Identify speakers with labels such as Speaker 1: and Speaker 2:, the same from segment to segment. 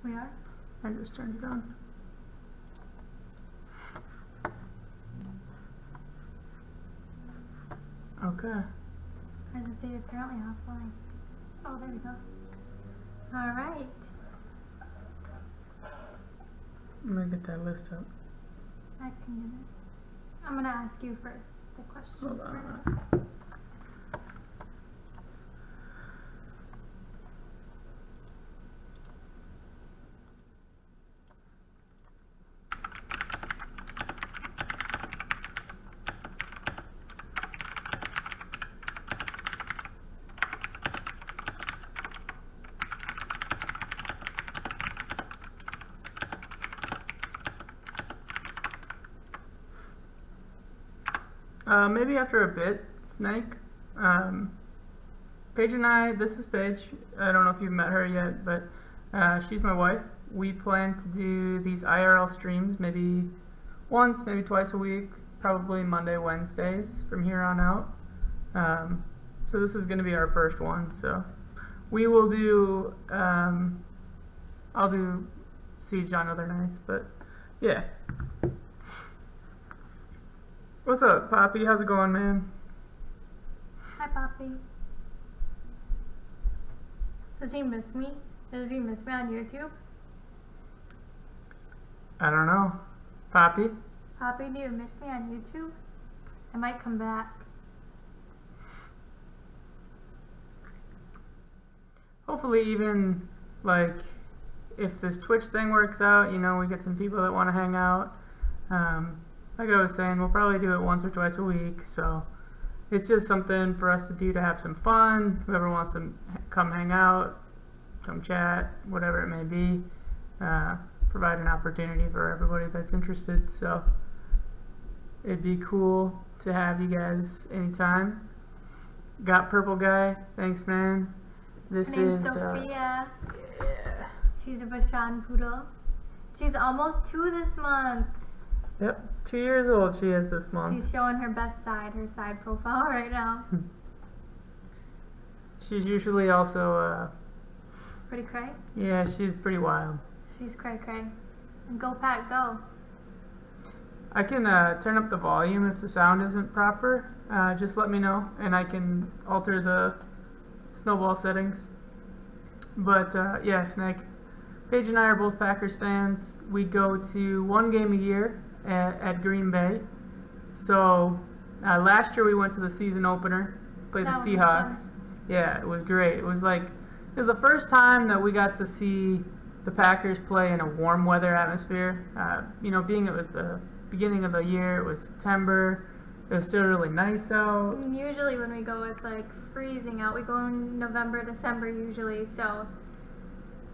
Speaker 1: We are?
Speaker 2: I just turned it on. Okay.
Speaker 1: Or does it say you're currently offline? Oh, there we go. Alright.
Speaker 2: I'm gonna get that list up.
Speaker 1: I can do it. I'm gonna ask you first, the questions
Speaker 2: Hold on.
Speaker 1: first.
Speaker 2: Maybe after a bit, Snake. Paige and I, this is Paige. I don't know if you've met her yet, but she's my wife. We plan to do these IRL streams maybe once, maybe twice a week, probably Monday, Wednesdays from here on out. So this is going to be our first one. So we will do, I'll do Siege on other nights, but yeah. What's up, Poppy? How's it going, man?
Speaker 1: Hi, Poppy. Does he miss me? Does he miss me on YouTube?
Speaker 2: I don't know. Poppy?
Speaker 1: Poppy, do you miss me on YouTube? I might come back.
Speaker 2: Hopefully even, like, if this Twitch thing works out, you know, we get some people that want to hang out. Like I was saying, we'll probably do it once or twice a week, so it's just something for us to do to have some fun. Whoever wants to come hang out, come chat, whatever it may be, provide an opportunity for everybody that's interested. So it'd be cool to have you guys anytime. Got Purple Guy, thanks, man. This
Speaker 1: Her name's
Speaker 2: is
Speaker 1: Sophia.
Speaker 2: yeah.
Speaker 1: She's a Bashan poodle. She's almost 2 this month.
Speaker 2: Yep, 2 years old she is this month.
Speaker 1: She's showing her best side, her side profile right now.
Speaker 2: She's usually also,
Speaker 1: Pretty cray?
Speaker 2: yeah, she's pretty wild.
Speaker 1: She's cray cray. And go Pat, go.
Speaker 2: I can turn up the volume if the sound isn't proper. Just let me know, and I can alter the snowball settings. But yeah, Snake. Paige and I are both Packers fans. We go to one game a year at Green Bay. So last year we went to the season opener, played the
Speaker 1: That was
Speaker 2: Seahawks. Yeah, it was great. It was the first time that we got to see the Packers play in a warm weather atmosphere. You know, being it was the beginning of the year, it was September. It was still really nice out.
Speaker 1: Usually when we go, it's like freezing out. We go in November, December usually, so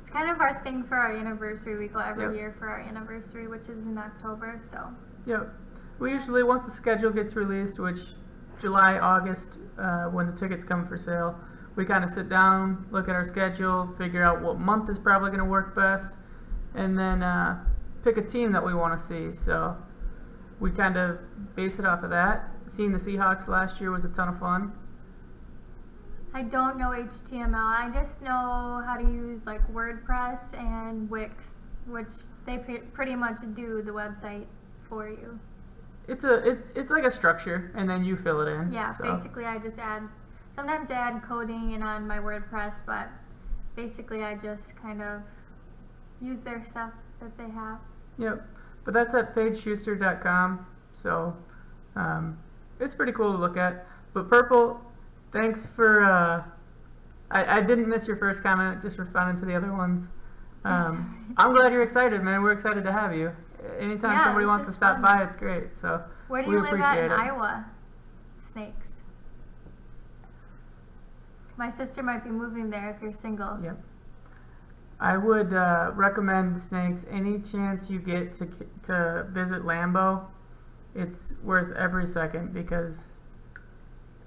Speaker 1: it's kind of our thing for our anniversary. We go every year for our anniversary, which is in October, so.
Speaker 2: Yep. We usually, once the schedule gets released, which July, August, when the tickets come for sale, we kind of sit down, look at our schedule, figure out what month is probably going to work best, and then pick a team that we want to see. So we kind of base it off of that. Seeing the Seahawks last year was a ton of fun.
Speaker 1: I don't know HTML. I just know how to use like WordPress and Wix, which they pretty much do the website for you.
Speaker 2: It's like a structure, and then you fill it in.
Speaker 1: Yeah,
Speaker 2: so.
Speaker 1: basically I just sometimes I add coding in on my WordPress, but basically I just kind of use their stuff that they have.
Speaker 2: Yep, but that's at paigeschuster.com, so it's pretty cool to look at. But Purple, thanks for, I didn't miss your first comment, just responding to the other ones. I'm glad you're excited, man. We're excited to have you. Anytime somebody wants to stop by, it's great. So
Speaker 1: where do you live at in Iowa? Snakes. My sister might be moving there if you're single.
Speaker 2: Yep. I would recommend, Snakes, any chance you get to visit Lambeau. It's worth every second, because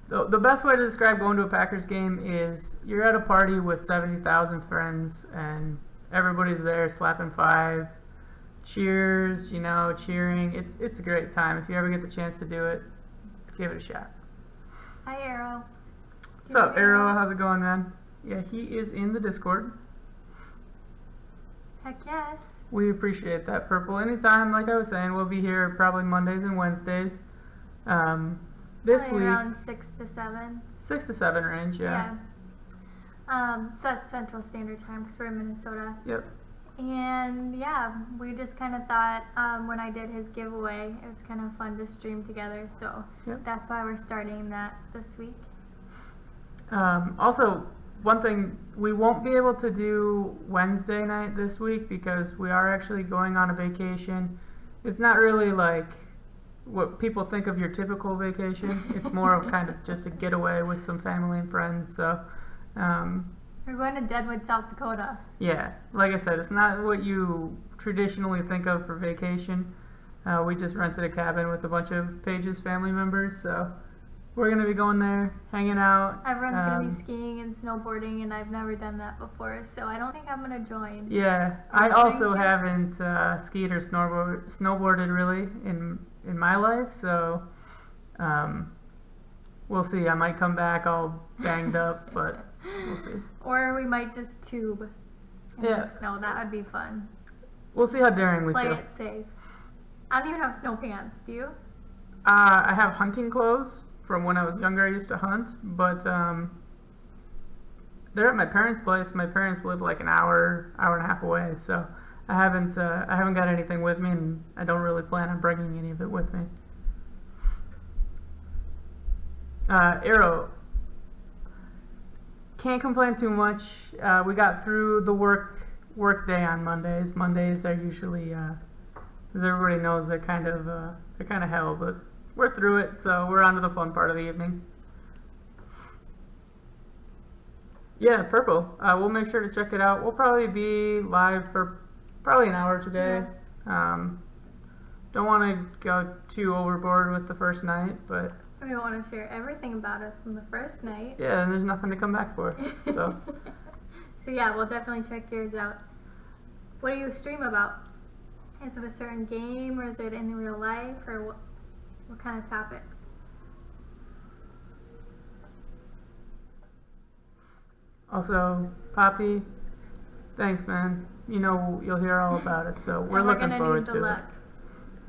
Speaker 2: the best way to describe going to a Packers game is you're at a party with 70,000 friends and everybody's there slapping five, cheers, you know, cheering. It's a great time. If you ever get the chance to do it, give it a shot.
Speaker 1: Hi, Arrow.
Speaker 2: What's up, Arrow? How's it going, man? Yeah, he is in the Discord.
Speaker 1: Heck yes.
Speaker 2: We appreciate that, Purple. Anytime, like I was saying, we'll be here probably Mondays and Wednesdays. This
Speaker 1: Probably
Speaker 2: week,
Speaker 1: around 6 to 7.
Speaker 2: 6 to 7 range, yeah.
Speaker 1: So that's Central Standard Time because we're in Minnesota.
Speaker 2: Yep.
Speaker 1: And yeah, we just kind of thought when I did his giveaway, it was kind of fun to stream together. So
Speaker 2: Yep.
Speaker 1: that's why we're starting that this week.
Speaker 2: Also, one thing, we won't be able to do Wednesday night this week because we are actually going on a vacation. It's not really like what people think of your typical vacation. It's more of kind of just a getaway with some family and friends. So,
Speaker 1: We're going to Deadwood, South Dakota.
Speaker 2: yeah, like I said, it's not what you traditionally think of for vacation. We just rented a cabin with a bunch of Paige's family members, so we're going to be going there, hanging out.
Speaker 1: Everyone's going to be skiing and snowboarding, and I've never done that before, so I don't think I'm going to join.
Speaker 2: Yeah, I also haven't skied or snowboarded really in my life, so we'll see. I might come back all banged up, but we'll see.
Speaker 1: Or we might just tube in
Speaker 2: Yeah.
Speaker 1: the snow. That would be fun.
Speaker 2: We'll see how daring we
Speaker 1: Play
Speaker 2: feel.
Speaker 1: it safe. I don't even have snow pants. Do you?
Speaker 2: I have hunting clothes from when I was younger. I used to hunt, but they're at my parents' place. My parents live like an hour and a half away, so I haven't got anything with me, and I don't really plan on bringing any of it with me. Arrow, can't complain too much. We got through the work day on Mondays. Mondays are usually, as everybody knows, they're kind of hell, but we're through it, so we're on to the fun part of the evening. Yeah, Purple. We'll make sure to check it out. We'll probably be live for probably an hour today. Don't want to go too overboard with the first night, but
Speaker 1: We don't want to share everything about us on the first night.
Speaker 2: yeah, and there's nothing to come back for. So
Speaker 1: So yeah, we'll definitely check yours out. What do you stream about? Is it a certain game, or is it in real life, or what kind of topics?
Speaker 2: also, Poppy, thanks, man. You know you'll hear all about it, so we're looking forward to it.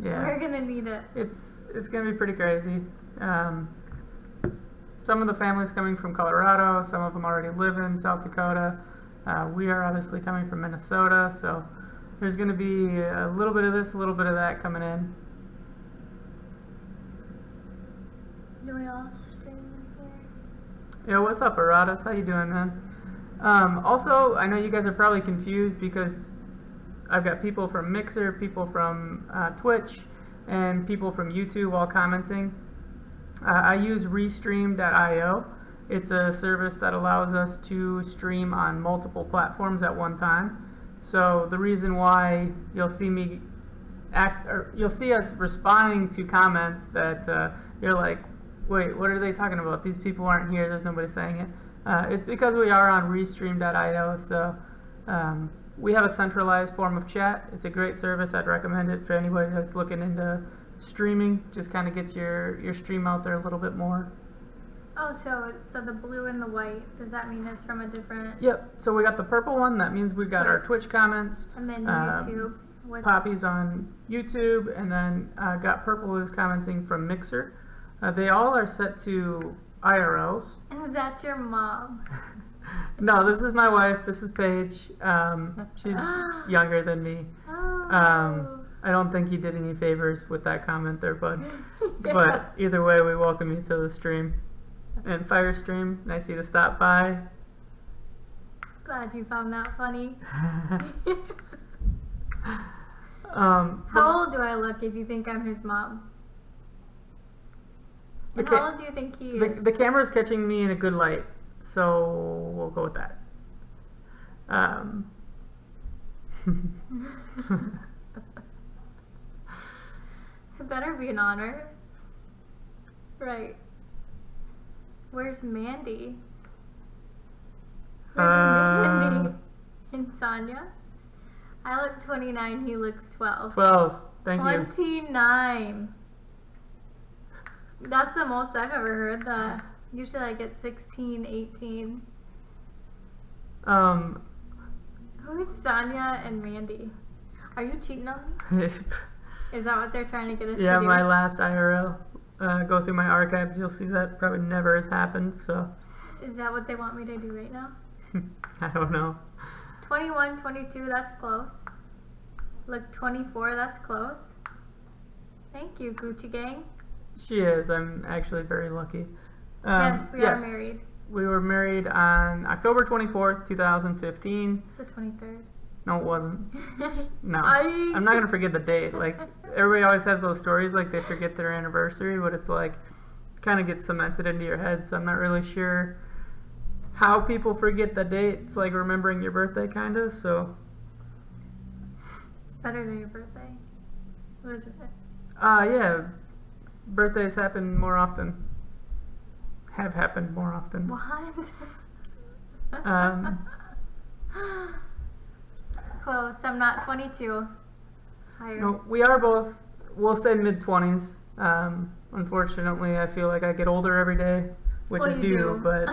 Speaker 2: Yeah,
Speaker 1: We're gonna need it.
Speaker 2: it's gonna be pretty crazy. Some of the families coming from Colorado, some of them already live in South Dakota. We are obviously coming from Minnesota, so there's going to be a little bit of this, a little bit of that coming in.
Speaker 1: Do we all stream here?
Speaker 2: Yeah, what's up, Aradas? How you doing, man? Also, I know you guys are probably confused because I've got people from Mixer, people from Twitch, and people from YouTube all commenting. I use Restream.io. It's a service that allows us to stream on multiple platforms at one time. So the reason why you'll see me you'll see us responding to comments that you're like, wait, what are they talking about? These people aren't here. There's nobody saying it. It's because we are on Restream.io. So we have a centralized form of chat. It's a great service. I'd recommend it for anybody that's looking into streaming. Just kind of gets your stream out there a little bit more.
Speaker 1: Oh, so the blue and the white, does that mean it's from a different...
Speaker 2: Yep, so we got the purple one. That means we've got our Twitch comments.
Speaker 1: And then YouTube.
Speaker 2: Poppy's on YouTube, and then got purple who's commenting from Mixer. They all are set to IRLs.
Speaker 1: Is that your mom?
Speaker 2: No, this is my wife. This is Paige. She's younger than me.
Speaker 1: Oh.
Speaker 2: I don't think you did any favors with that comment there, bud. But either way, we welcome you to the stream. And Firestream, nice of you to stop by.
Speaker 1: Glad you found that funny.
Speaker 2: How
Speaker 1: How old do I look if you think I'm his mom? And how old do you think he is?
Speaker 2: The camera's catching me in a good light, so we'll go with that.
Speaker 1: It better be an honor. Right. Where's Mandy? Where's Mandy? And Sonia? I look 29, he looks 12.
Speaker 2: 12. Thank you.
Speaker 1: 29. That's the most I've ever heard. Usually I get 16, 18.
Speaker 2: Who
Speaker 1: Who's Sonia and Mandy? Are you cheating on me? Is that what they're trying to get us
Speaker 2: Yeah,
Speaker 1: to do?
Speaker 2: my last IRL. Go through my archives, you'll see that probably never has happened, so.
Speaker 1: Is that what they want me to do right now?
Speaker 2: I don't know.
Speaker 1: 21, 22, that's close. Look, 24, that's close. Thank you, Gucci Gang.
Speaker 2: She is. I'm actually very lucky.
Speaker 1: Yes, we are married.
Speaker 2: We were married on October 24th, 2015.
Speaker 1: It's the 23rd.
Speaker 2: No, it wasn't. No.
Speaker 1: I-
Speaker 2: I'm not going to forget the date. Like, everybody always has those stories, like they forget their anniversary, but it's like, kind of gets cemented into your head, so I'm not really sure how people forget the date. It's like remembering your birthday, kind of, so.
Speaker 1: It's better than your birthday. Wasn't it?
Speaker 2: Yeah. Birthdays happen more often. Have happened more often.
Speaker 1: What?
Speaker 2: Um,
Speaker 1: Close. I'm not 22. Higher.
Speaker 2: No, we are both, we'll say mid-20s. Unfortunately, I feel like I get older every day, which
Speaker 1: Well,
Speaker 2: I
Speaker 1: you
Speaker 2: do, but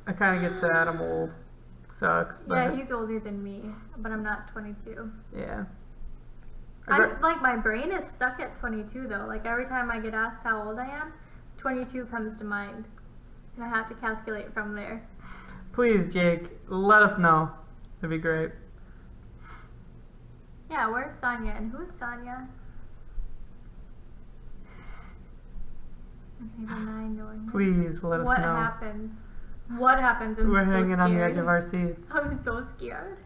Speaker 2: I kind of get sad I'm old. Sucks, but
Speaker 1: Yeah, he's older than me, but I'm not 22.
Speaker 2: yeah.
Speaker 1: Like, my brain is stuck at 22, though. Like, every time I get asked how old I am, 22 comes to mind. And I have to calculate from there.
Speaker 2: Please, Jake, let us know. That'd be great.
Speaker 1: Yeah, where's Sonia? And who's Sonia? Okay, the 9 going.
Speaker 2: Please let us
Speaker 1: What
Speaker 2: know.
Speaker 1: happens? What happens? I'm
Speaker 2: We're
Speaker 1: so
Speaker 2: hanging on the edge
Speaker 1: scared.
Speaker 2: of our seats.
Speaker 1: I'm so scared.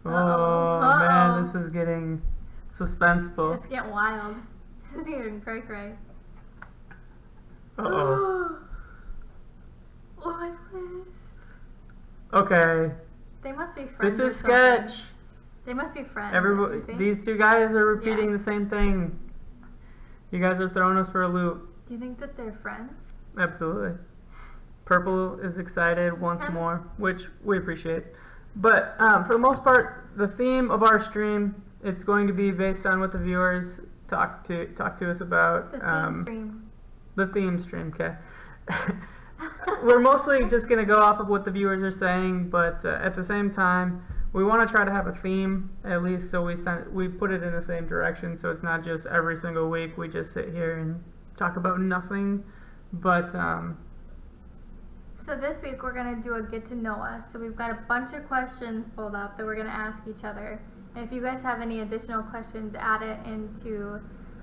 Speaker 2: Oh,
Speaker 1: Uh-oh.
Speaker 2: man, this is getting suspenseful.
Speaker 1: It's getting wild. This is even cray-cray.
Speaker 2: Uh-oh.
Speaker 1: What list?
Speaker 2: Okay,
Speaker 1: They must be friends.
Speaker 2: this
Speaker 1: or
Speaker 2: is
Speaker 1: something.
Speaker 2: sketch.
Speaker 1: They must be friends.
Speaker 2: Everybody,
Speaker 1: don't you think?
Speaker 2: these two guys are repeating
Speaker 1: Yeah.
Speaker 2: the same thing. You guys are throwing us for a loop.
Speaker 1: Do you think that they're friends?
Speaker 2: Absolutely. Purple is excited once
Speaker 1: Okay.
Speaker 2: more, which we appreciate. But for the most part, the theme of our stream, it's going to be based on what the viewers talk to us about.
Speaker 1: The theme stream.
Speaker 2: The theme stream, okay. We're mostly just going to go off of what the viewers are saying, but at the same time, we want to try to have a theme, at least, so we put it in the same direction, so it's not just every single week we just sit here and talk about nothing. But
Speaker 1: So this week we're going to do a get to know us. So we've got a bunch of questions pulled up that we're going to ask each other. And if you guys have any additional questions, add it into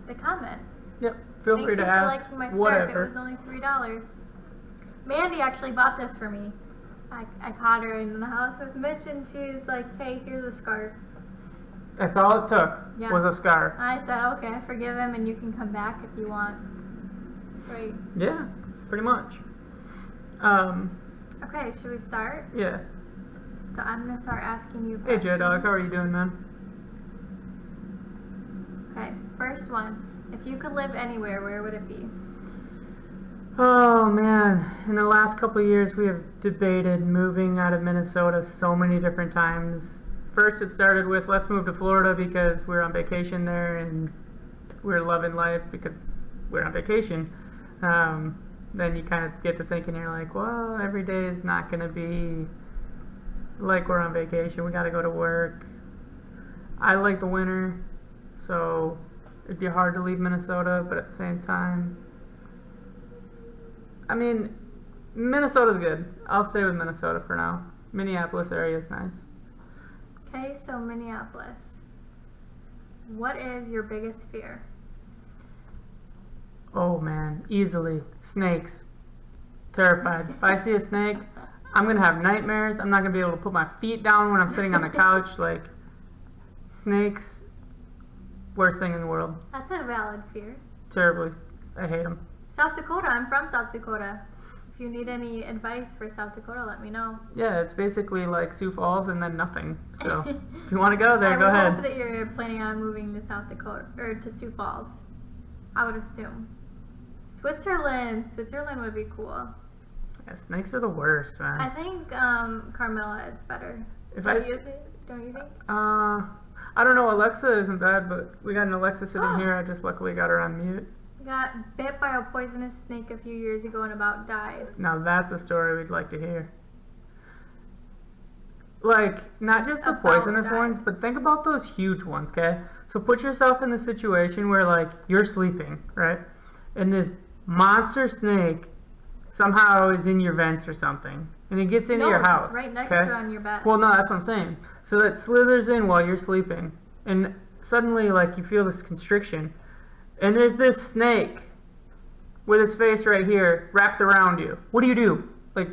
Speaker 1: the comments.
Speaker 2: yep, feel
Speaker 1: Thank
Speaker 2: free
Speaker 1: you
Speaker 2: to
Speaker 1: for
Speaker 2: ask
Speaker 1: liking my scarf.
Speaker 2: whatever.
Speaker 1: It was only $3. Mandy actually bought this for me. I caught her in the house with Mitch, and she's like, "Hey, here's a scarf."
Speaker 2: That's all it took,
Speaker 1: Yeah.
Speaker 2: was a scarf.
Speaker 1: I said, "Okay, I forgive him, and you can come back if you want." Right.
Speaker 2: Yeah, pretty much.
Speaker 1: Okay, should we start?
Speaker 2: Yeah.
Speaker 1: So I'm gonna start asking you
Speaker 2: Hey,
Speaker 1: questions.
Speaker 2: J-Dog, how are you doing, man?
Speaker 1: Okay, first one. If you could live anywhere, where would it be?
Speaker 2: Oh, man. In the last couple of years, we have debated moving out of Minnesota so many different times. First, it started with, let's move to Florida because we're on vacation there and we're loving life because we're on vacation. Then you kind of get to thinking, you're like, well, every day is not going to be like we're on vacation. We got to go to work. I like the winter, so it'd be hard to leave Minnesota, but at the same time, I mean, Minnesota's good. I'll stay with Minnesota for now. Minneapolis area is nice.
Speaker 1: Okay, so Minneapolis. What is your biggest fear?
Speaker 2: Oh man, easily. Snakes. Terrified. If I see a snake, I'm going to have nightmares. I'm not going to be able to put my feet down when I'm sitting on the couch. Like, snakes, worst thing in the world.
Speaker 1: That's a valid fear.
Speaker 2: Terribly. I hate them.
Speaker 1: South Dakota. I'm from South Dakota. If you need any advice for South Dakota, let me know.
Speaker 2: Yeah, it's basically like Sioux Falls and then nothing. So, if you want to go there, go
Speaker 1: I
Speaker 2: ahead.
Speaker 1: would hope that you're planning on moving to South Dakota, or to Sioux Falls. I would assume. Switzerland. Switzerland would be cool.
Speaker 2: Yeah, snakes are the worst, man.
Speaker 1: I think Carmela is better.
Speaker 2: If I
Speaker 1: Don't you think?
Speaker 2: I don't know. Alexa isn't bad, but we got an Alexa sitting here. I just luckily got her on mute.
Speaker 1: Got bit by a poisonous snake a few years ago and about died.
Speaker 2: Now that's a story we'd like to hear. Like, not just the
Speaker 1: About
Speaker 2: poisonous
Speaker 1: died.
Speaker 2: ones, but think about those huge ones, okay? So put yourself in the situation where, like, you're sleeping, right? And this monster snake somehow is in your vents or something. And it gets into your
Speaker 1: it's
Speaker 2: house.
Speaker 1: right next
Speaker 2: okay?
Speaker 1: to on your bed.
Speaker 2: Well, no, that's what I'm saying. So that slithers in while you're sleeping. And suddenly, like, you feel this constriction. And there's this snake with its face right here wrapped around you. What do you do? Like,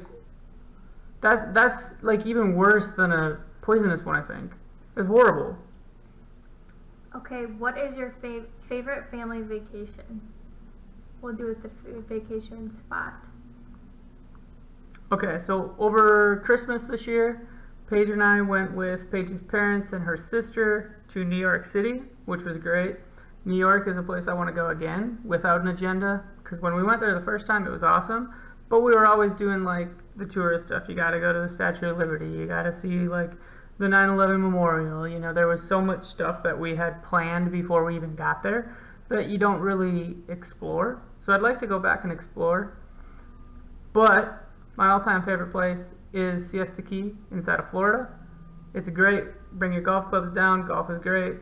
Speaker 2: that's like even worse than a poisonous one, I think. It's horrible.
Speaker 1: Okay, what is your favorite family vacation? We'll do it the vacation spot.
Speaker 2: Okay, so over Christmas this year, Paige and I went with Paige's parents and her sister to New York City, which was great. New York is a place I want to go again without an agenda, because when we went there the first time, it was awesome. But we were always doing like the tourist stuff. You got to go to the Statue of Liberty. You got to see like the 9/11 memorial. You know, there was so much stuff that we had planned before we even got there that you don't really explore. So I'd like to go back and explore. But my all-time favorite place is Siesta Key inside of Florida. It's great. Bring your golf clubs down. Golf is great.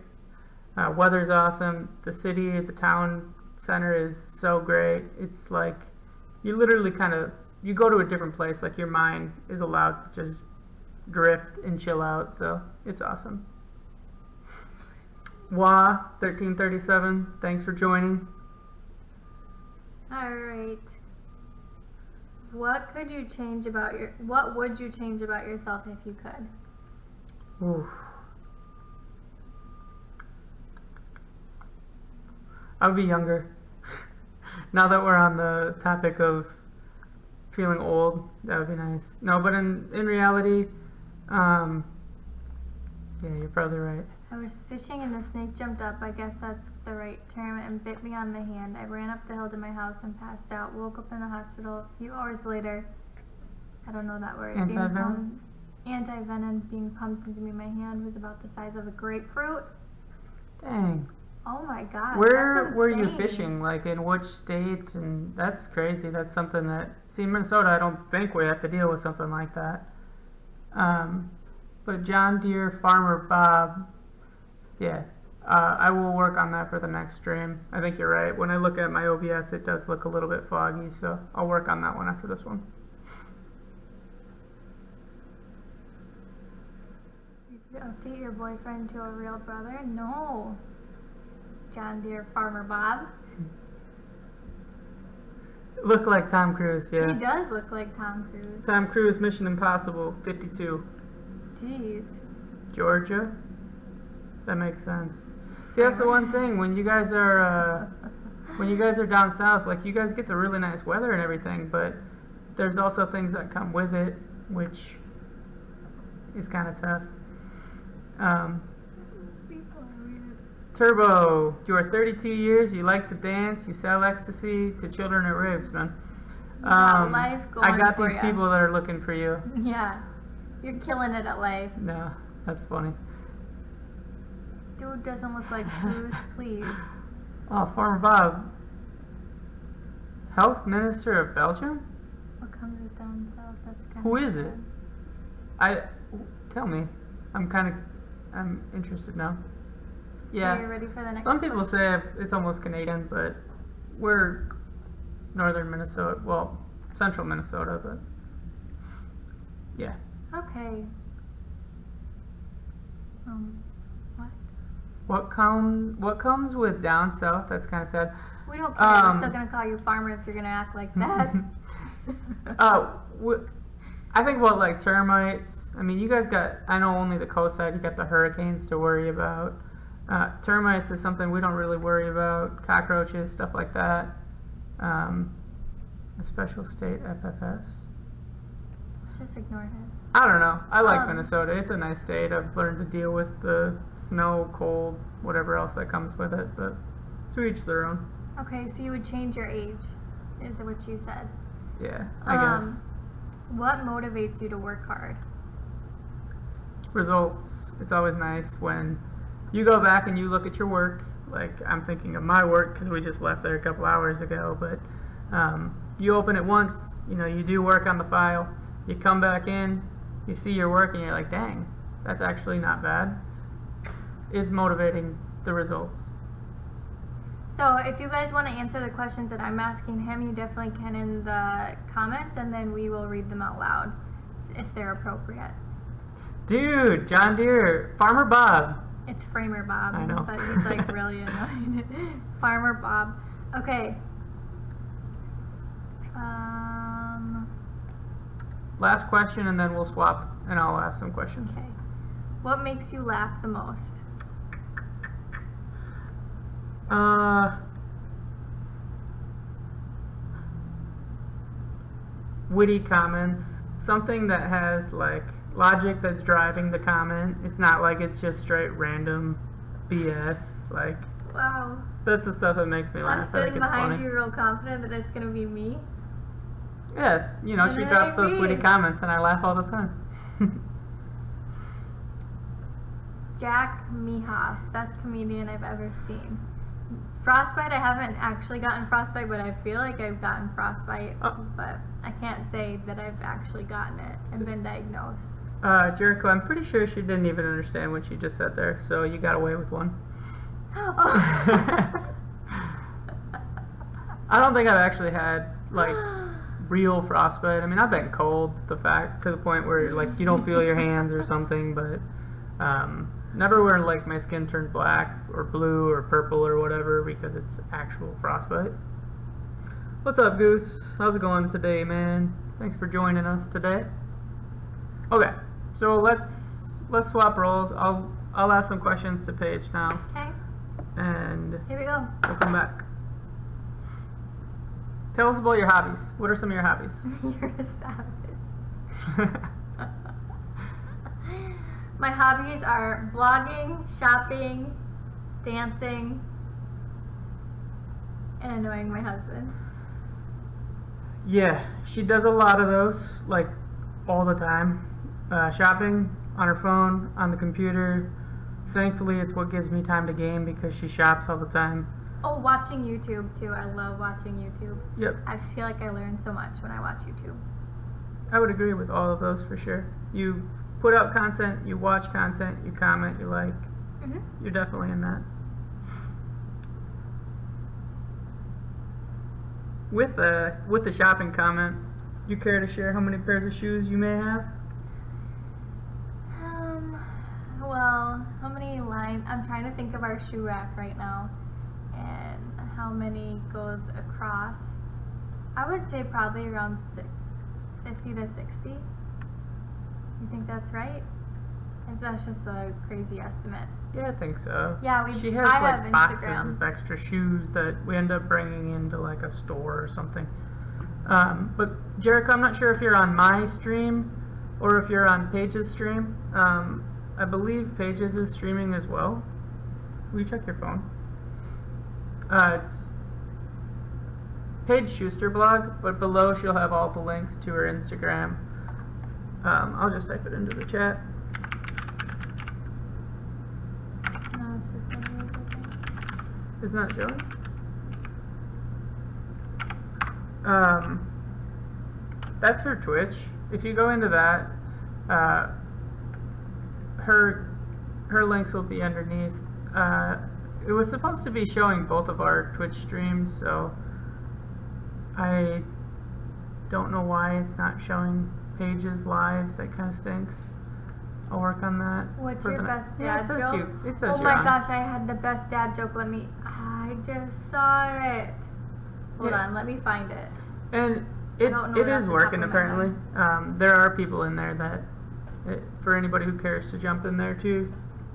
Speaker 2: Weather's awesome. The city, the town center is so great. It's like you literally you go to a different place. Like your mind is allowed to just drift and chill out. So it's awesome. Wah 1337. Thanks for joining.
Speaker 1: All right. What would you change about yourself if you could?
Speaker 2: Oof. I would be younger. Now that we're on the topic of feeling old, that would be nice. No, but in reality, yeah, you're probably right.
Speaker 1: I was fishing and the snake jumped up, I guess that's the right term, and bit me on the hand. I ran up the hill to my house and passed out. Woke up in the hospital a few hours later. I don't know that word.
Speaker 2: Anti-venom?
Speaker 1: Anti-venom being pumped into me. My hand was about the size of a grapefruit.
Speaker 2: Dang.
Speaker 1: Oh my god.
Speaker 2: Where were you
Speaker 1: insane.
Speaker 2: fishing? Like in which state? And that's crazy. That's something that, see, in Minnesota, I don't think we have to deal with something like that. But John Deere Farmer Bob, yeah, I will work on that for the next stream. I think you're right. When I look at my OBS, it does look a little bit foggy, so I'll work on that one after this one.
Speaker 1: Did you update your boyfriend to a real brother? No. John Deere Farmer Bob.
Speaker 2: Look like Tom Cruise, yeah.
Speaker 1: He does look like Tom Cruise.
Speaker 2: Tom Cruise, Mission Impossible 52.
Speaker 1: Jeez.
Speaker 2: Georgia? That makes sense. See, that's the one thing, when you guys are down south, like, you guys get the really nice weather and everything, but there's also things that come with it, which is kind of tough.
Speaker 1: People are weird.
Speaker 2: Turbo, you are 32 years, you like to dance, you sell ecstasy to children at raves, man.
Speaker 1: You got life going
Speaker 2: I got
Speaker 1: for
Speaker 2: these
Speaker 1: ya.
Speaker 2: people that are looking for you.
Speaker 1: Yeah. You're killing it at life.
Speaker 2: No, that's funny.
Speaker 1: Dude doesn't look like Cruise, please.
Speaker 2: Oh, Farmer Bob. Health Minister of Belgium?
Speaker 1: What comes with down south? That's kind
Speaker 2: Who
Speaker 1: of
Speaker 2: is it? Tell me. I'm interested now. Yeah.
Speaker 1: Are you ready for the next
Speaker 2: Some people
Speaker 1: question?
Speaker 2: say it's almost Canadian, but we're northern Minnesota. Well, central Minnesota, but yeah.
Speaker 1: Okay.
Speaker 2: What comes with down south? That's kind of sad.
Speaker 1: We don't care. We're still gonna call you farmer if you're gonna act like that.
Speaker 2: I think about like termites. I mean, you guys got, I know only the coast side, you got the hurricanes to worry about. Termites is something we don't really worry about. Cockroaches, stuff like that. A special state FFS.
Speaker 1: Let's just ignore his.
Speaker 2: I don't know. I like Minnesota. It's a nice state. I've learned to deal with the snow, cold, whatever else that comes with it, but to each their own.
Speaker 1: Okay, so you would change your age, is what you said.
Speaker 2: Yeah, I guess.
Speaker 1: What motivates you to work hard?
Speaker 2: Results. It's always nice when you go back and you look at your work like I'm thinking of my work because we just left there a couple hours ago, but you open it once, you know, you do work on the file, you come back in, you see your work, and you're like, dang, that's actually not bad. It's motivating the results.
Speaker 1: So if you guys want to answer the questions that I'm asking him, you definitely can in the comments, and then we will read them out loud if they're appropriate.
Speaker 2: Dude, John Deere, Farmer Bob.
Speaker 1: It's Framer Bob.
Speaker 2: I know.
Speaker 1: But he's like really annoyed. Farmer Bob. Okay.
Speaker 2: Last question, and then we'll swap, and I'll ask some questions.
Speaker 1: Okay. What makes you laugh the most?
Speaker 2: Witty comments. Something that has like logic that's driving the comment. It's not like it's just straight random BS. Like,
Speaker 1: Wow.
Speaker 2: that's the stuff that makes me laugh.
Speaker 1: I'm
Speaker 2: I think
Speaker 1: sitting
Speaker 2: it's
Speaker 1: behind
Speaker 2: funny.
Speaker 1: you real confident that it's going to be me.
Speaker 2: Yes, you know, she
Speaker 1: And
Speaker 2: drops
Speaker 1: I
Speaker 2: those witty
Speaker 1: agree.
Speaker 2: comments, and I laugh all the time.
Speaker 1: Jack Mehoff, best comedian I've ever seen. Frostbite, I haven't actually gotten frostbite, but I feel like I've gotten frostbite.
Speaker 2: Oh.
Speaker 1: But I can't say that I've actually gotten it and been diagnosed.
Speaker 2: Jericho, I'm pretty sure she didn't even understand what she just said there, so you got away with one.
Speaker 1: Oh.
Speaker 2: I don't think I've actually had like real frostbite. I mean, I've been cold to the point where like you don't feel your hands or something, but never where like my skin turned black or blue or purple or whatever because it's actual frostbite. What's up, Goose? How's it going today, man? Thanks for joining us today. Okay, so let's swap roles. I'll ask some questions to Paige now,
Speaker 1: Okay,
Speaker 2: and
Speaker 1: here we go.
Speaker 2: we'll come back. Tell us about your hobbies. What are some of your hobbies?
Speaker 1: You're a savage. My hobbies are blogging, shopping, dancing, and annoying my husband.
Speaker 2: Yeah, she does a lot of those, like all the time. Shopping on her phone, on the computer. Thankfully, it's what gives me time to game because she shops all the time.
Speaker 1: Oh, watching YouTube too. I love watching YouTube.
Speaker 2: Yep,
Speaker 1: I just feel like I learn so much when I watch YouTube.
Speaker 2: I would agree with all of those for sure. You put out content, you watch content, you comment, you like.
Speaker 1: Mhm.
Speaker 2: You're definitely in that. With the shopping comment, do you care to share how many pairs of shoes you may have?
Speaker 1: Well, how many lines? I'm trying to think of our shoe rack right now, and how many goes across. I would say probably around 50 to 60. You think that's right? That's just a crazy estimate.
Speaker 2: Yeah, I think so.
Speaker 1: Yeah,
Speaker 2: She has
Speaker 1: I
Speaker 2: like
Speaker 1: have
Speaker 2: boxes
Speaker 1: Instagram.
Speaker 2: of extra shoes that we end up bringing into like a store or something. But Jericho, I'm not sure if you're on my stream or if you're on Paige's stream. I believe Paige's is streaming as well. Will you check your phone? It's Paige Schuster blog, but below she'll have all the links to her Instagram. I'll just type it into the chat.
Speaker 1: No, it's just on yours, I think.
Speaker 2: Isn't that showing? That's her Twitch. If you go into that, her links will be underneath. It was supposed to be showing both of our Twitch streams, so I don't know why it's not showing Paige's live. That kind of stinks. I'll work on that.
Speaker 1: What's
Speaker 2: for
Speaker 1: your
Speaker 2: the
Speaker 1: best
Speaker 2: Yeah,
Speaker 1: dad
Speaker 2: it says
Speaker 1: joke?
Speaker 2: you. It says
Speaker 1: Oh
Speaker 2: you're
Speaker 1: my
Speaker 2: on.
Speaker 1: gosh, I had the best dad joke. I just saw it. Hold
Speaker 2: Yeah.
Speaker 1: on, let me find it.
Speaker 2: And
Speaker 1: don't know
Speaker 2: it
Speaker 1: it off
Speaker 2: is
Speaker 1: the
Speaker 2: working
Speaker 1: top of my
Speaker 2: apparently. There are people in there that, for anybody who cares to jump in there too,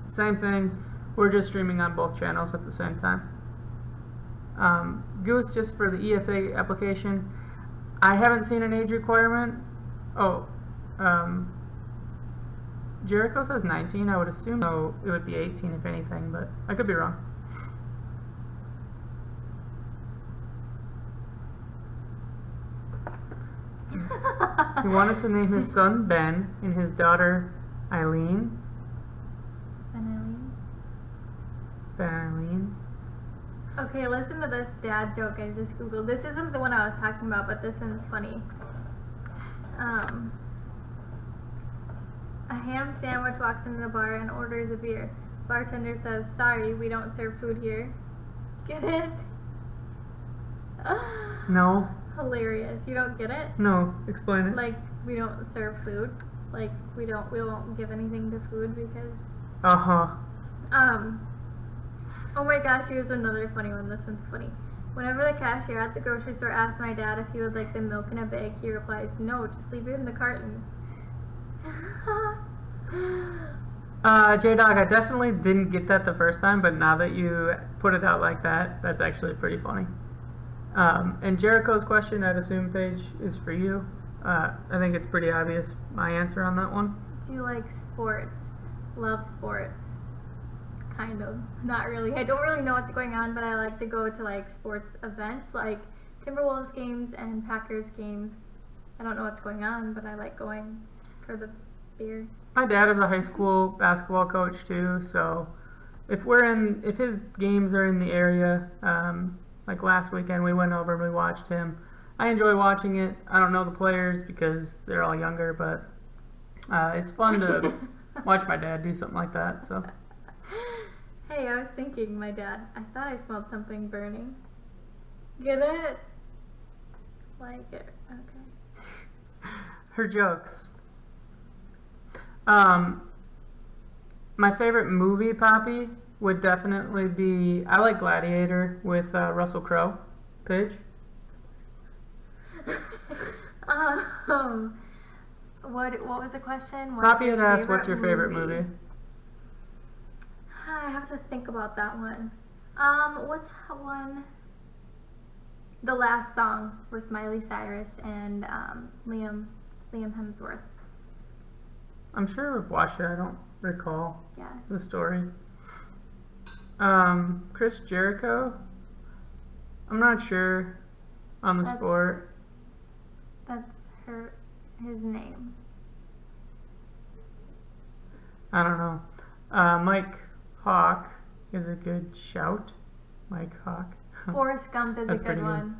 Speaker 2: same thing. We're just streaming on both channels at the same time. Goose, just for the ESA application, I haven't seen an age requirement. Oh, Jericho says 19, I would assume, so it would be 18 if anything, but I could be wrong. He wanted to name his son Ben and his daughter Eileen.
Speaker 1: Vanillion?
Speaker 2: Ben and Eileen.
Speaker 1: Okay, listen to this dad joke I just googled. This isn't the one I was talking about, but this one's funny. A ham sandwich walks into the bar and orders a beer. Bartender says, "Sorry, we don't serve food here." Get it?
Speaker 2: No.
Speaker 1: Hilarious. You don't get it?
Speaker 2: No. Explain it.
Speaker 1: Like, we don't serve food. Like, we won't give anything to food because...
Speaker 2: Uh-huh.
Speaker 1: Oh my gosh, here's another funny one. This one's funny. Whenever the cashier at the grocery store asks my dad if he would like the milk in a bag, he replies, "No, just leave it in the carton."
Speaker 2: J-Dog, I definitely didn't get that the first time, but now that you put it out like that, that's actually pretty funny. And Jericho's question, I'd assume, Paige, is for you. I think it's pretty obvious, my answer on that one.
Speaker 1: Do you like sports? Love sports. Kind of. Not really. I don't really know what's going on, but I like to go to like sports events like Timberwolves games and Packers games. I don't know what's going on, but I like going for the beer.
Speaker 2: My dad is a high school basketball coach too, so if his games are in the area, like last weekend we went over and we watched him. I enjoy watching it. I don't know the players because they're all younger, but it's fun to watch my dad do something like that. So.
Speaker 1: Hey, I was thinking, my dad. I thought I smelled something burning. Get it? Like it. Okay.
Speaker 2: Her jokes. My favorite movie, Poppy, would definitely be, I like Gladiator with Russell Crowe. Paige?
Speaker 1: What was the question?
Speaker 2: Poppy had asked, what's your favorite movie?
Speaker 1: I have to think about that one. What's that one? The Last Song with Miley Cyrus and Liam Hemsworth.
Speaker 2: I'm sure I've watched it. I don't recall the story. Chris Jericho. I'm not sure on the sport.
Speaker 1: That's his name.
Speaker 2: I don't know. Mike Hawk is a good shout. Mike Hawk.
Speaker 1: Forrest Gump is a good one.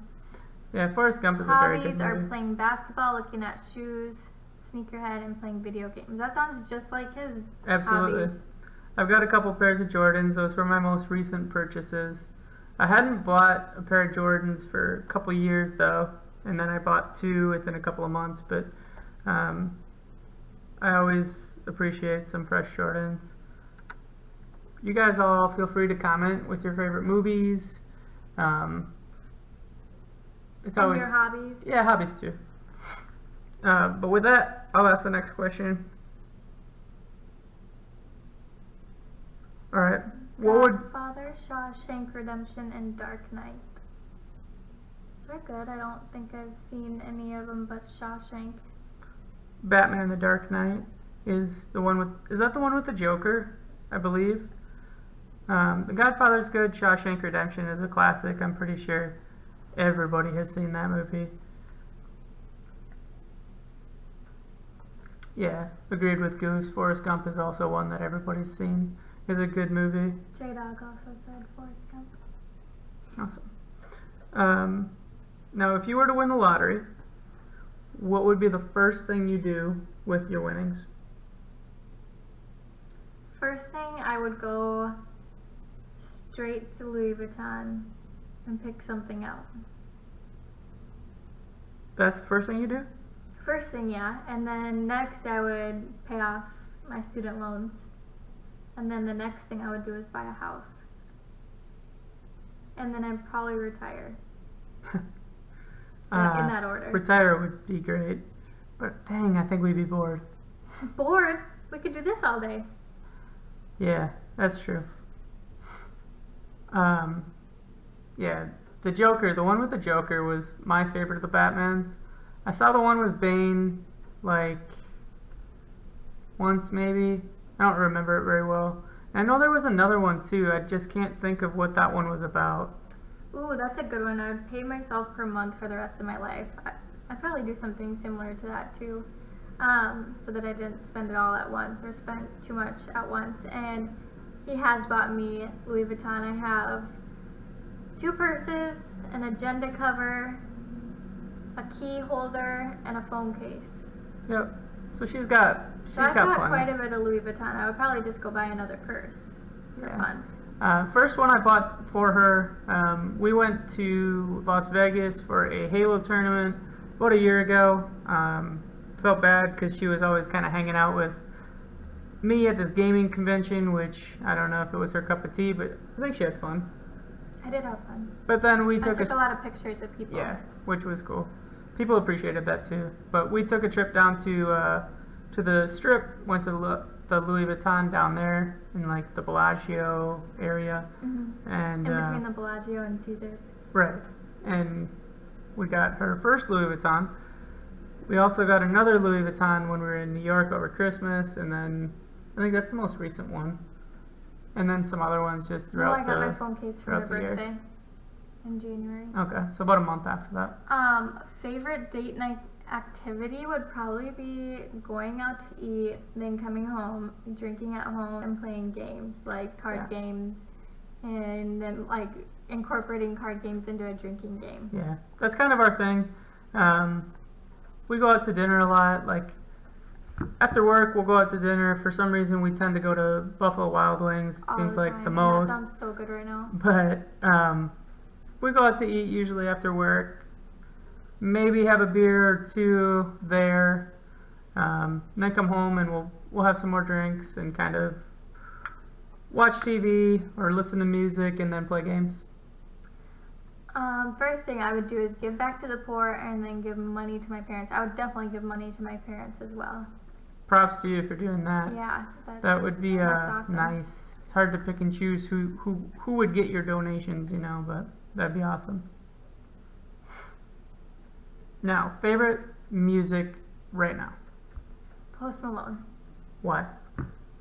Speaker 2: Yeah, Forrest Gump is a very good movie.
Speaker 1: Hobbies are playing basketball, looking at shoes, sneakerhead, and playing video games. That sounds just like his
Speaker 2: Absolutely.
Speaker 1: hobbies.
Speaker 2: I've got a couple pairs of Jordans. Those were my most recent purchases. I hadn't bought a pair of Jordans for a couple years though, and then I bought two within a couple of months, but I always appreciate some fresh Jordans. You guys all feel free to comment with your favorite movies. It's always
Speaker 1: your hobbies.
Speaker 2: Yeah, hobbies too. But with that, I'll ask the next question. All right. What would
Speaker 1: Godfather, Shawshank Redemption, and Dark Knight? They're good. I don't think I've seen any of them but Shawshank.
Speaker 2: Batman: The Dark Knight is the one with. Is that the one with the Joker? I believe. The Godfather's good. Shawshank Redemption is a classic. I'm pretty sure everybody has seen that movie. Yeah, agreed with Goose. Forrest Gump is also one that everybody's seen. It's a good movie.
Speaker 1: J-Dog also said Forrest Gump.
Speaker 2: Awesome. Now, if you were to win the lottery, what would be the first thing you do with your winnings?
Speaker 1: First thing, I would go straight to Louis Vuitton and pick something out.
Speaker 2: That's the first thing you do?
Speaker 1: First thing, yeah. And then next, I would pay off my student loans. And then the next thing I would do is buy a house. And then I'd probably retire. In that order.
Speaker 2: Retire would be great. But dang, I think we'd be bored.
Speaker 1: Bored? We could do this all day.
Speaker 2: Yeah, that's true. Yeah, the Joker, the one with the Joker was my favorite of the Batmans. I saw the one with Bane, like, once maybe. I don't remember it very well. And I know there was another one too. I just can't think of what that one was about.
Speaker 1: Ooh, that's a good one. I would pay myself per month for the rest of my life. I'd probably do something similar to that too, so that I didn't spend it all at once or spend too much at once. And he has bought me Louis Vuitton. I have 2 purses, an agenda cover, a key holder, and a phone case.
Speaker 2: Yep. So she's got
Speaker 1: I've got
Speaker 2: plenty.
Speaker 1: quite a bit of Louis Vuitton. I would probably just go buy another purse for fun.
Speaker 2: First one I bought for her, we went to Las Vegas for a Halo tournament about a year ago. Felt bad because she was always kind of hanging out with me at this gaming convention, which I don't know if it was her cup of tea, but I think she had fun.
Speaker 1: I did have fun.
Speaker 2: But then we took
Speaker 1: a lot of pictures of people.
Speaker 2: Yeah, which was cool. People appreciated that too. But we took a trip down to the Strip, went to the Louis Vuitton down there in like the Bellagio area, and
Speaker 1: in between the Bellagio and Caesars.
Speaker 2: Right, and we got her first Louis Vuitton. We also got another Louis Vuitton when we were in New York over Christmas, and then I think that's the most recent one. And then some other ones just throughout
Speaker 1: I got my phone case for my birthday
Speaker 2: year.
Speaker 1: In January.
Speaker 2: Okay, so about a month after that.
Speaker 1: Favorite date night activity would probably be going out to eat, then coming home, drinking at home, and playing games like card games, and then like incorporating card games into a drinking game.
Speaker 2: Yeah, that's kind of our thing. We go out to dinner a lot. Like after work, we'll go out to dinner. For some reason, we tend to go to Buffalo Wild Wings. It seems like the most.
Speaker 1: That sounds so good right now.
Speaker 2: But we go out to eat usually after work. Maybe have a beer or two there. Then come home and we'll have some more drinks and kind of watch TV or listen to music and then play games.
Speaker 1: First thing I would do is give back to the poor and then give money to my parents. I would definitely give money to my parents as well.
Speaker 2: Props to you for doing that.
Speaker 1: Yeah,
Speaker 2: that would be
Speaker 1: awesome.
Speaker 2: Nice. It's hard to pick and choose who would get your donations, but that'd be awesome. Now, favorite music right now?
Speaker 1: Post Malone.
Speaker 2: Why?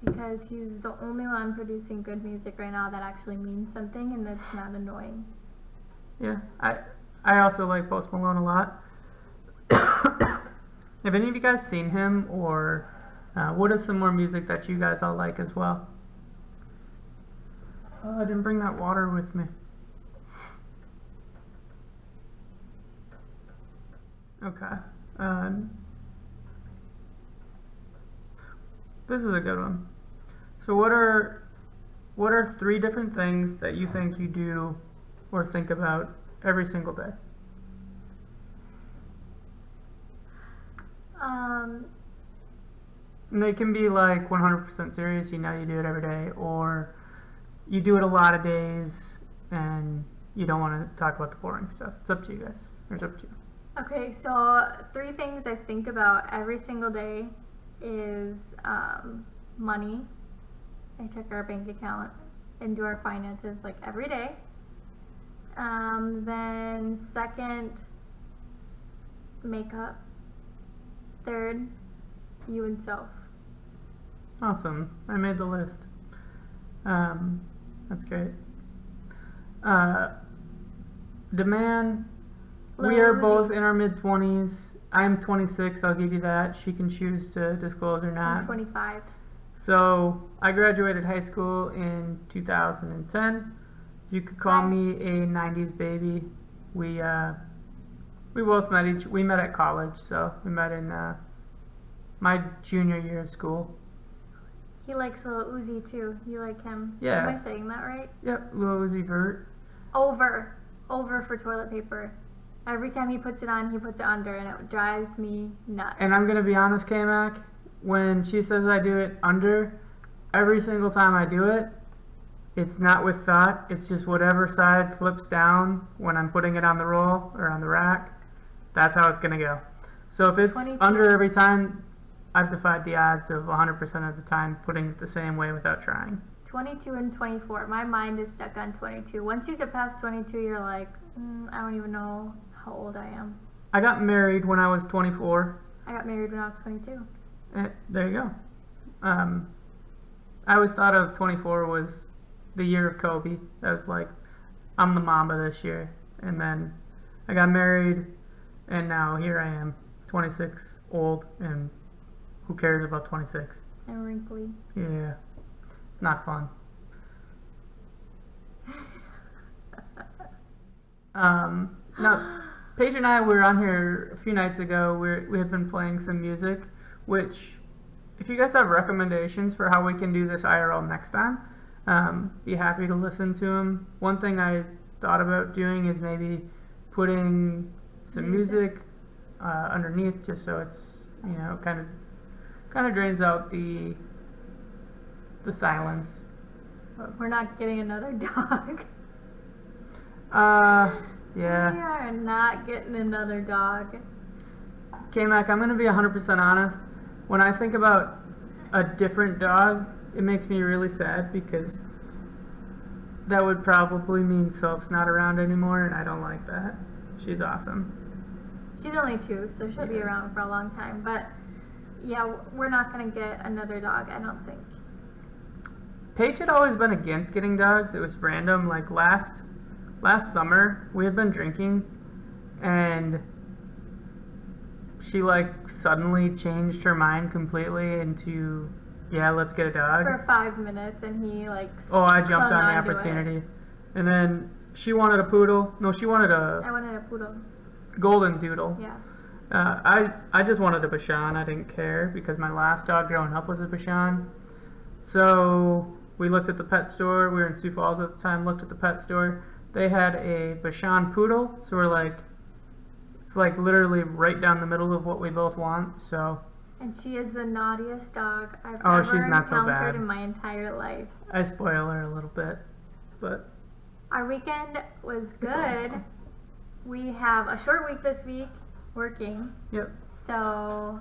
Speaker 1: Because he's the only one producing good music right now that actually means something and that's not annoying.
Speaker 2: Yeah, I also like Post Malone a lot. Have any of you guys seen him, or what is some more music that you guys all like as well? Oh, I didn't bring that water with me. Okay. This is a good one. So what are 3 different things that you think you do or think about every single day? And they can be like 100% serious, you do it every day, or you do it a lot of days and you don't want to talk about the boring stuff. It's up to you guys. It's up to you.
Speaker 1: Okay, so 3 things I think about every single day is money. I check our bank account and do our finances like every day. Then second, makeup. Third, you and self.
Speaker 2: Awesome. I made the list. That's great. Demand. We are both in our mid-20s. I'm 26, I'll give you that. She can choose to disclose or not.
Speaker 1: I'm 25.
Speaker 2: So, I graduated high school in 2010. You could call me a 90s baby. We both we met at college, so we met in my junior year of school.
Speaker 1: He likes Lil Uzi too. You like him?
Speaker 2: Yeah.
Speaker 1: Am I saying that right?
Speaker 2: Yep, Lil Uzi Vert.
Speaker 1: Over for toilet paper. Every time he puts it on, he puts it under, and it drives me nuts.
Speaker 2: And I'm gonna be honest, K-Mac, when she says I do it under, every single time I do it, it's not with thought. It's just whatever side flips down when I'm putting it on the roll or on the rack. That's how it's gonna go. So if it's
Speaker 1: 22.
Speaker 2: Under every time, I've defied the odds of 100% of the time putting it the same way without trying.
Speaker 1: 22 and 24. My mind is stuck on 22. Once you get past 22, you're like, I don't even know how old I am.
Speaker 2: I got married when I was 24.
Speaker 1: I got married when I was 22.
Speaker 2: There you go. I always thought of 24 was the year of Kobe. That was like, I'm the Mamba this year. And then I got married, and now here I am, 26, old, and who cares about 26?
Speaker 1: And wrinkly.
Speaker 2: Yeah. Not fun. Now, Paige and I were on here a few nights ago. We had been playing some music, which, if you guys have recommendations for how we can do this IRL next time, be happy to listen to them. One thing I thought about doing is maybe putting some music underneath, just so it's, you know, kind of drains out the silence.
Speaker 1: We're not getting another dog.
Speaker 2: Yeah.
Speaker 1: We are not getting another dog.
Speaker 2: K-Mac, I'm going to be 100% honest. When I think about a different dog, it makes me really sad because that would probably mean Soph's not around anymore, and I don't like that. She's awesome.
Speaker 1: She's only 2, so she'll be around for a long time. But yeah, we're not going to get another dog, I don't think.
Speaker 2: Paige had always been against getting dogs. It was random. Like last summer, we had been drinking, and she like suddenly changed her mind completely into, yeah, let's get a dog.
Speaker 1: For 5 minutes, and he like.
Speaker 2: Oh, I jumped on the opportunity, and then she wanted a poodle. No, she wanted
Speaker 1: I wanted a poodle.
Speaker 2: Golden doodle.
Speaker 1: Yeah.
Speaker 2: I just wanted a Bichon. I didn't care because my last dog growing up was a Bichon. So we looked at the pet store. We were in Sioux Falls at the time. Looked at the pet store. They had a Bichon poodle. So we're like, it's like literally right down the middle of what we both want. So.
Speaker 1: And she is the naughtiest dog I've
Speaker 2: she's not so
Speaker 1: encountered
Speaker 2: bad.
Speaker 1: in my entire life.
Speaker 2: I spoil her a little bit, but.
Speaker 1: Our weekend was good. We have a short week this week, working.
Speaker 2: Yep.
Speaker 1: So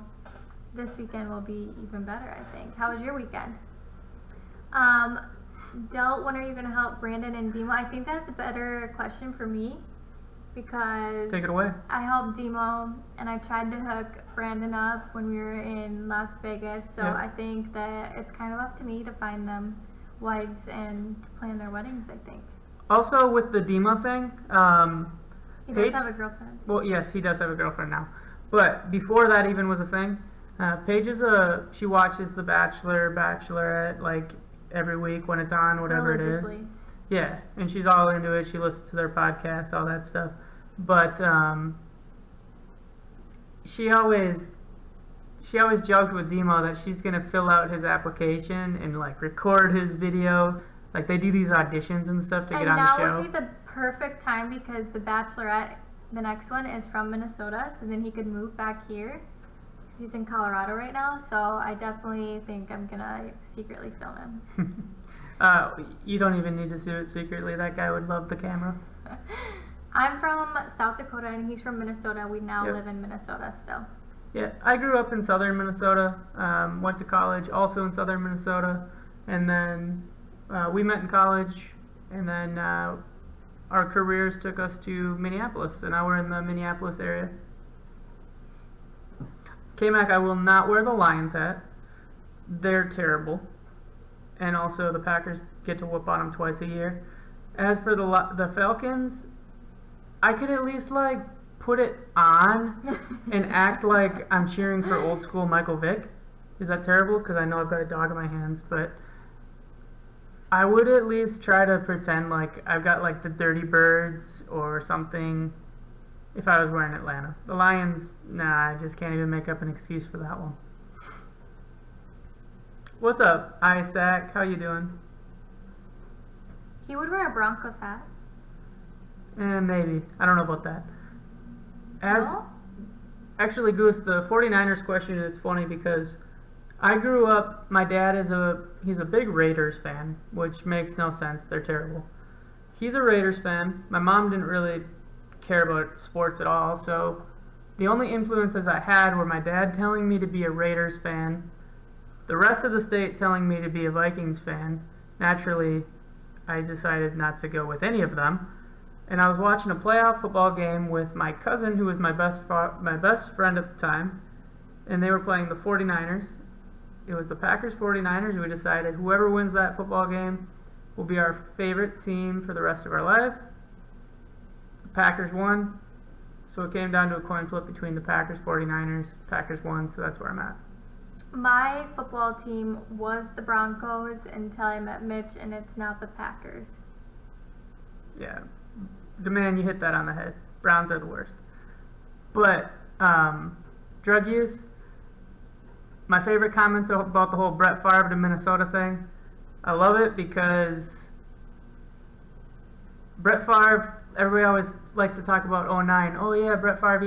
Speaker 1: this weekend will be even better, I think. How was your weekend? Del, when are you going to help Brandon and Demo? I think that's a better question for me because
Speaker 2: take it away.
Speaker 1: I helped Demo and I tried to hook Brandon up when we were in Las Vegas. So
Speaker 2: yep.
Speaker 1: I think that it's kind of up to me to find them wives and to plan their weddings, I think.
Speaker 2: Also, with the Demo thing,
Speaker 1: he
Speaker 2: Paige,
Speaker 1: does have a girlfriend.
Speaker 2: Well, yes, he does have a girlfriend now. But before that even was a thing, Paige she watches The Bachelor, Bachelorette, like every week when it's on, whatever it is. Yeah, and she's all into it. She listens to their podcasts, all that stuff. But she always joked with Demo that she's gonna fill out his application and like record his video. Like they do these auditions and stuff to get on the show.
Speaker 1: And now would be the perfect time because The Bachelorette, the next one, is from Minnesota, so then he could move back here. He's in Colorado right now, so I definitely think I'm gonna secretly film him.
Speaker 2: You don't even need to do it secretly. That guy would love the camera.
Speaker 1: I'm from South Dakota and he's from Minnesota. We now live in Minnesota still.
Speaker 2: Yeah, I grew up in southern Minnesota, went to college also in southern Minnesota, and then we met in college, and then our careers took us to Minneapolis, and now we're in the Minneapolis area. K-Mac, I will not wear the Lions hat. They're terrible. And also the Packers get to whoop on them twice a year. As for the Falcons, I could at least like put it on and act like I'm cheering for old school Michael Vick. Is that terrible? Because I know I've got a dog in my hands, but I would at least try to pretend like I've got like the Dirty Birds or something if I was wearing Atlanta. The Lions, nah, I just can't even make up an excuse for that one. What's up, Isaac? How you doing?
Speaker 1: He would wear a Broncos hat.
Speaker 2: Maybe. I don't know about that.
Speaker 1: No?
Speaker 2: Actually, Goose, the 49ers question, it's funny because I grew up, my dad he's a big Raiders fan, which makes no sense. They're terrible. He's a Raiders fan. My mom didn't really care about sports at all, so the only influences I had were my dad telling me to be a Raiders fan, the rest of the state telling me to be a Vikings fan. Naturally, I decided not to go with any of them. And I was watching a playoff football game with my cousin, who was my best friend at the time, and they were playing the 49ers. It was the Packers 49ers. We decided whoever wins that football game will be our favorite team for the rest of our life. The Packers won, so it came down to a coin flip between the Packers 49ers. Packers won, so that's where I'm at.
Speaker 1: My football team was the Broncos until I met Mitch, and it's now the Packers.
Speaker 2: Yeah. demand you hit that on the head. Browns are the worst. But drug use, my favorite comment about the whole Brett Favre to Minnesota thing, I love it because Brett Favre, everybody always likes to talk about 2009. Oh yeah, Brett Favre,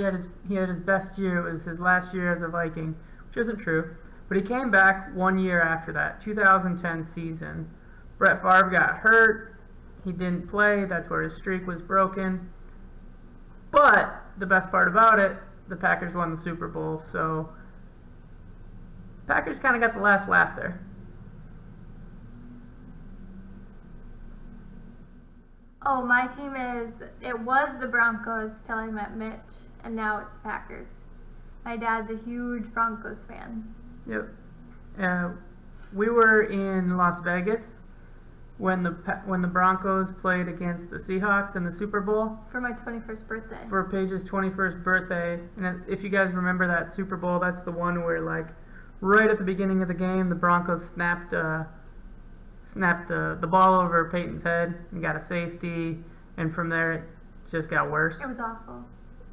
Speaker 2: he had his best year. It was his last year as a Viking, which isn't true. But he came back 1 year after that, 2010 season. Brett Favre got hurt. He didn't play. That's where his streak was broken. But the best part about it, the Packers won the Super Bowl. So Packers kind of got the last laugh there.
Speaker 1: Oh, my team it was the Broncos till I met Mitch, and now it's Packers. My dad's a huge Broncos fan.
Speaker 2: Yep. We were in Las Vegas when the Broncos played against the Seahawks in the Super Bowl.
Speaker 1: For my 21st birthday.
Speaker 2: For Paige's 21st birthday. And if you guys remember that Super Bowl, that's the one where, like, right at the beginning of the game, the Broncos snapped the ball over Peyton's head and got a safety, and from there it just got worse.
Speaker 1: It was awful.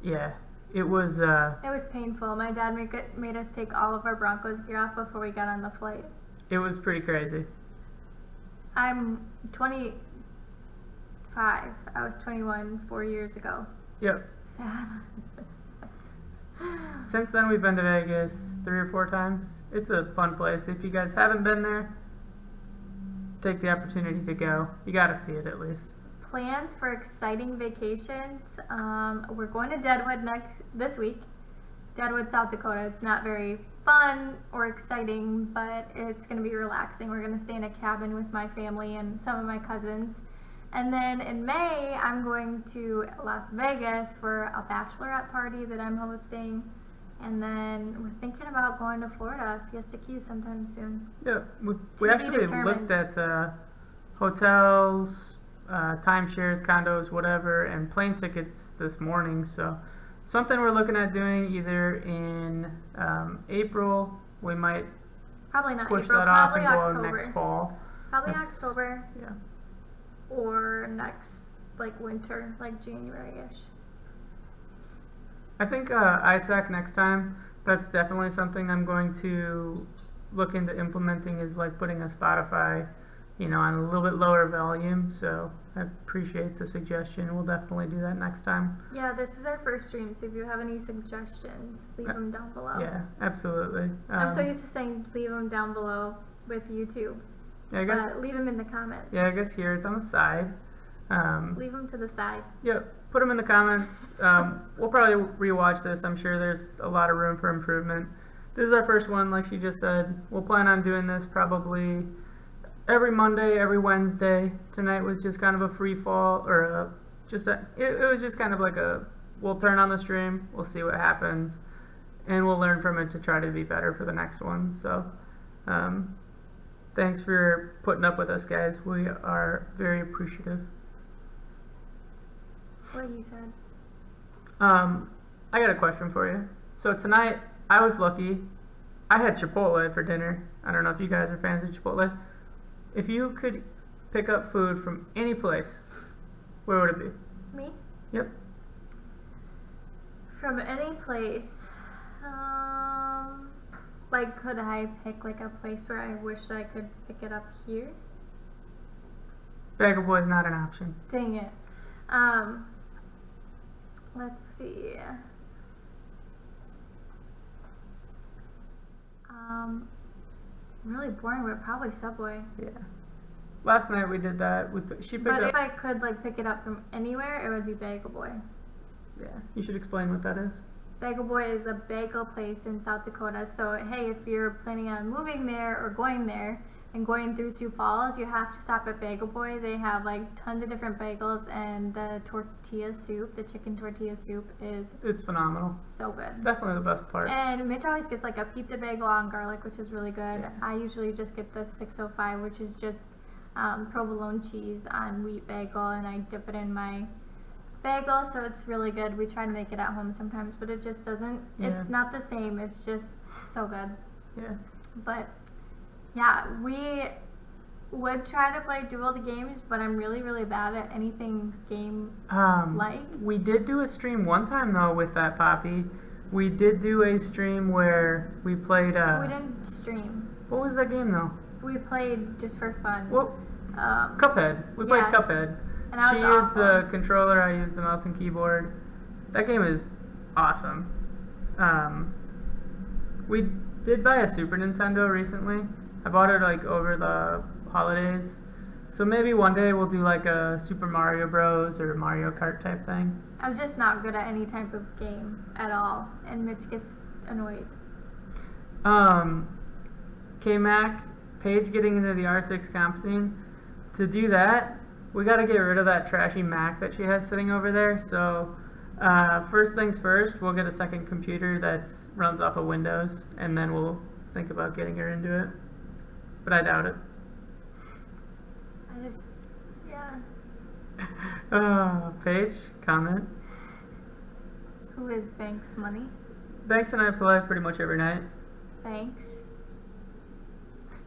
Speaker 2: Yeah, it was.
Speaker 1: It was painful. My dad made us take all of our Broncos gear off before we got on the flight.
Speaker 2: It was pretty crazy.
Speaker 1: I'm 25. I was 21 4 years ago.
Speaker 2: Yep.
Speaker 1: Sad.
Speaker 2: Since then, we've been to Vegas 3 or 4 times. It's a fun place. If you guys haven't been there, take the opportunity to go. You got to see it at least.
Speaker 1: Plans for exciting vacations. We're going to Deadwood this week. Deadwood, South Dakota. It's not very fun or exciting, but it's going to be relaxing. We're going to stay in a cabin with my family and some of my cousins. And then in May, I'm going to Las Vegas for a bachelorette party that I'm hosting. And then we're thinking about going to Florida, Siesta Keys, sometime soon.
Speaker 2: Yeah, we actually looked at hotels, timeshares, condos, whatever, and plane tickets this morning. So something we're looking at doing either in April. We might
Speaker 1: probably not
Speaker 2: push
Speaker 1: April,
Speaker 2: that off and
Speaker 1: October.
Speaker 2: go next fall.
Speaker 1: Probably October.
Speaker 2: Yeah.
Speaker 1: Or next, like winter, like January-ish.
Speaker 2: I think ISAC next time, that's definitely something I'm going to look into implementing, is like putting a Spotify, on a little bit lower volume. So I appreciate the suggestion. We'll definitely do that next time.
Speaker 1: Yeah, this is our first stream, so if you have any suggestions, leave them down below.
Speaker 2: Yeah, absolutely.
Speaker 1: I'm so used to saying leave them down below with YouTube.
Speaker 2: Yeah, I guess.
Speaker 1: Leave them in the comments.
Speaker 2: Yeah, I guess here it's on the side.
Speaker 1: Leave them to the side.
Speaker 2: Yep. Put them in the comments. We'll probably rewatch this. I'm sure there's a lot of room for improvement. This is our first one, like she just said. We'll plan on doing this probably every Monday, every Wednesday. Tonight was just kind of a free fall, or it was just kind of like we'll turn on the stream, we'll see what happens, and we'll learn from it to try to be better for the next one. So, thanks for putting up with us, guys. We are very appreciative.
Speaker 1: What you said.
Speaker 2: I got a question for you. So tonight, I was lucky. I had Chipotle for dinner. I don't know if you guys are fans of Chipotle. If you could pick up food from any place, where would it be?
Speaker 1: Me?
Speaker 2: Yep.
Speaker 1: From any place. Like, could I pick like a place where I wish I could pick it up here?
Speaker 2: Bagel Boy is not an option.
Speaker 1: Dang it. Let's see. Really boring, but probably Subway.
Speaker 2: Yeah. Last night we did that. She picked up.
Speaker 1: But if I could like pick it up from anywhere, it would be Bagel Boy.
Speaker 2: Yeah. You should explain what that is.
Speaker 1: Bagel Boy is a bagel place in South Dakota. So hey, if you're planning on moving there or going there and going through Sioux Falls, you have to stop at Bagel Boy. They have like tons of different bagels, and the tortilla soup, the chicken tortilla soup,
Speaker 2: it's phenomenal.
Speaker 1: So good.
Speaker 2: Definitely the best part.
Speaker 1: And Mitch always gets like a pizza bagel on garlic, which is really good.
Speaker 2: Yeah.
Speaker 1: I usually just get the 605, which is just provolone cheese on wheat bagel, and I dip it in my bagel, so it's really good. We try to make it at home sometimes, but it just doesn't.
Speaker 2: Yeah.
Speaker 1: It's not the same. It's just so good.
Speaker 2: Yeah.
Speaker 1: But yeah, would try to play Duel the Games, but I'm really, really bad at anything game-like.
Speaker 2: We did do a stream one time, though, with that, Poppy. We did do a stream where we played...
Speaker 1: we didn't stream.
Speaker 2: What was that game, though?
Speaker 1: We played just for fun.
Speaker 2: What? Cuphead. We played Cuphead.
Speaker 1: And I was
Speaker 2: She used the controller, I used the mouse and keyboard. That game is awesome. We did buy a Super Nintendo recently. I bought it like over the holidays. So maybe one day we'll do like a Super Mario Bros. Or Mario Kart type thing.
Speaker 1: I'm just not good at any type of game at all, and Mitch gets annoyed.
Speaker 2: K-Mac, Paige getting into the R6 comp scene. To do that, we got to get rid of that trashy Mac that she has sitting over there. So first things first, we'll get a second computer that runs off of Windows, and then we'll think about getting her into it. But I doubt it. Paige, comment.
Speaker 1: Who is Banks Money?
Speaker 2: Banks and I play pretty much every night.
Speaker 1: Banks?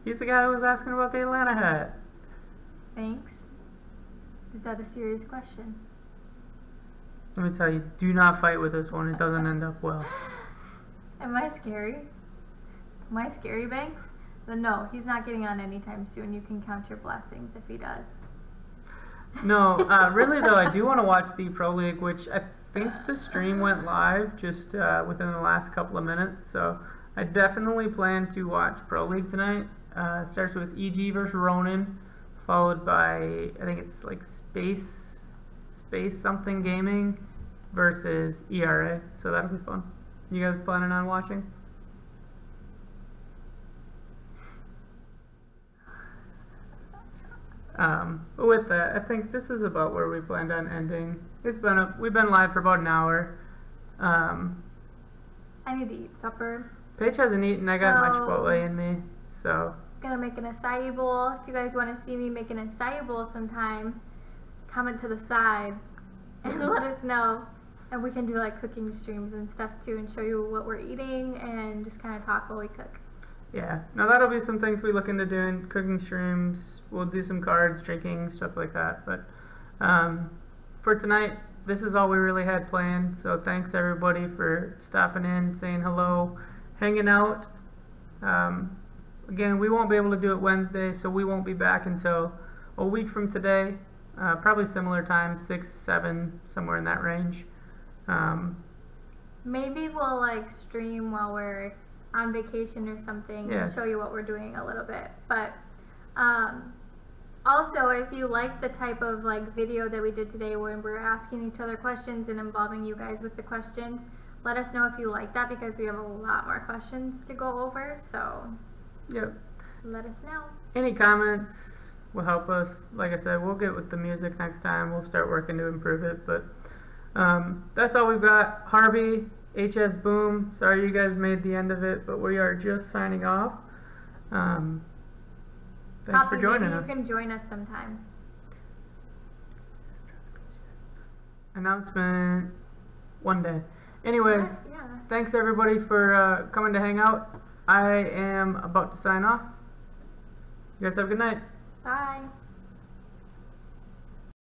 Speaker 2: He's the guy who was asking about the Atlanta hat.
Speaker 1: Banks? Is that a serious question?
Speaker 2: Let me tell you, do not fight with this one. It doesn't end up well.
Speaker 1: Am I scary? Am I scary, Banks? But no, he's not getting on anytime soon. You can count your blessings if he does.
Speaker 2: No, really though, I do want to watch the Pro League, which I think the stream went live just within the last couple of minutes. So I definitely plan to watch Pro League tonight. It starts with EG versus Ronin, followed by, I think it's like Space something Gaming versus ERA. So that'll be fun. You guys planning on watching? But with that, I think this is about where we planned on ending. We've been live for about an hour.
Speaker 1: I need to eat supper.
Speaker 2: Paige hasn't eaten. I got my Chipotle in me, so.
Speaker 1: Gonna make an acai bowl. If you guys want to see me make an acai bowl sometime, comment to the side and let us know. And we can do like cooking streams and stuff too, and show you what we're eating and just kind of talk while we cook.
Speaker 2: Yeah, now that'll be some things we look into doing, cooking streams, we'll do some cards, drinking, stuff like that, but for tonight, this is all we really had planned, so thanks everybody for stopping in, saying hello, hanging out. Again, we won't be able to do it Wednesday, so we won't be back until a week from today, probably similar time, 6, 7, somewhere in that range.
Speaker 1: Maybe we'll like stream while we're on vacation or something, and show you what we're doing a little bit. But also, if you like the type of like video that we did today when we're asking each other questions and involving you guys with the questions, let us know if you like that, because we have a lot more questions to go over, so let us know. Any
Speaker 2: comments will help us. Like I said, we'll get with the music next time. We'll start working to improve it, but that's all we've got. Harvey, HS Boom, sorry you guys made the end of it, but we are just signing off. Thanks for joining us.
Speaker 1: You can join us sometime.
Speaker 2: Announcement one day. Anyways, thanks everybody for coming to hang out. I am about to sign off. You guys have a good night.
Speaker 1: Bye.